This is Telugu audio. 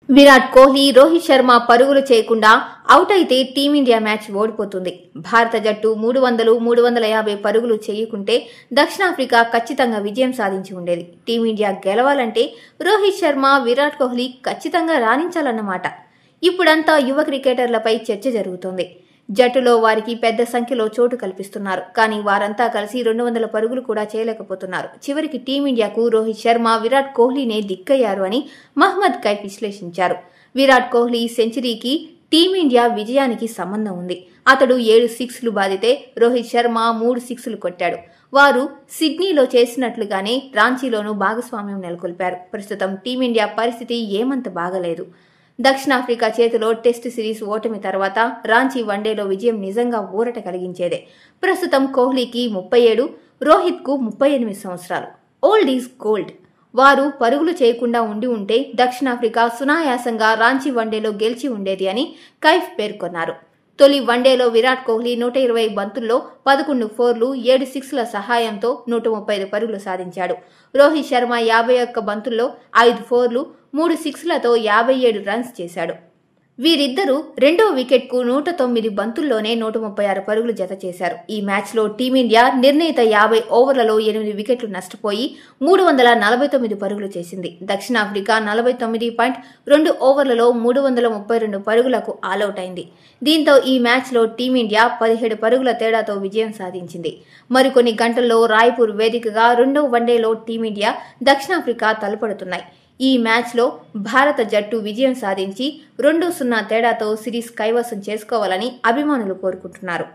విరాట్ కోహ్లీ, రోహిత్ శర్మ పరుగులు చేయకుండా అవుట్ అయితే టీమిండియా మ్యాచ్ ఓడిపోతుంది. భారత జట్టు 300, 350 పరుగులు చేయకుంటే దక్షిణాఫ్రికా ఖచ్చితంగా విజయం సాధించి ఉండేది. టీమిండియా గెలవాలంటే రోహిత్ శర్మ, విరాట్ కోహ్లీ ఖచ్చితంగా రాణించాలన్నమాట. ఇప్పుడంతా యువ క్రికెటర్లపై చర్చ జరుగుతోంది. జట్టులో వారికి పెద్ద సంఖ్యలో చోటు కల్పిస్తున్నారు. కానీ వారంతా కలిసి 200 పరుగులు కూడా చేయలేకపోతున్నారు. చివరికి టీమిండియాకు రోహిత్ శర్మ, విరాట్ కోహ్లీనే దిక్కయ్యారు అని మహ్మద్ కైఫ్ విశ్లేషించారు. విరాట్ కోహ్లీ సెంచరీకి టీమిండియా విజయానికి సంబంధం ఉంది. అతడు 7 సిక్స్లు బాదితే రోహిత్ శర్మ 3 సిక్స్లు కొట్టాడు. వారు సిడ్నీలో చేసినట్లుగానే రాంచీలోనూ భాగస్వామ్యం నెలకొల్పారు. ప్రస్తుతం టీమిండియా పరిస్థితి ఏమంత బాగలేదు. దక్షిణాఫ్రికా చేతిలో టెస్ట్ సిరీస్ ఓటమి తర్వాత రాంచీ వన్డేలో విజయం నిజంగా ఊరట కలిగించేదే. ప్రస్తుతం కోహ్లీకి 37, రోహిత్కు 38 సంవత్సరాలు. Old is gold. వారు పరుగులు చేయకుండా ఉంటే దక్షిణాఫ్రికా సునాయాసంగా రాంచీ వన్డేలో గెలిచి ఉండేది అని కైఫ్ పేర్కొన్నారు. తొలి వన్డేలో విరాట్ కోహ్లీ 120 బంతుల్లో 11 ఫోర్లు, 7 సిక్స్ల సహాయంతో 135 పరుగులు సాధించాడు. రోహిత్ శర్మ 51 బంతుల్లో 5 ఫోర్లు, 3 సిక్స్లతో 57 రన్స్ చేశాడు. వీరిద్దరూ రెండో వికెట్కు 109 బంతుల్లోనే 136 పరుగులు జత చేశారు. ఈ మ్యాచ్లో టీమిండియా నిర్ణీత 50 ఓవర్లలో 8 వికెట్లు నష్టపోయి 349 పరుగులు చేసింది. దక్షిణాఫ్రికా 49.2 ఓవర్లలో 332 పరుగులకు ఆలౌట్ అయింది. దీంతో ఈ మ్యాచ్లో టీమిండియా 17 పరుగుల తేడాతో విజయం సాధించింది. మరికొన్ని గంటల్లో రాయ్పూర్ వేదికగా రెండో వన్డేలో టీమిండియా, దక్షిణాఫ్రికా తలపడుతున్నాయి. ఈ మ్యాచ్లో భారత జట్టు విజయం సాధించి 2-0 తేడాతో సిరీస్ కైవసం చేసుకోవాలని అభిమానులు కోరుకుంటున్నారు.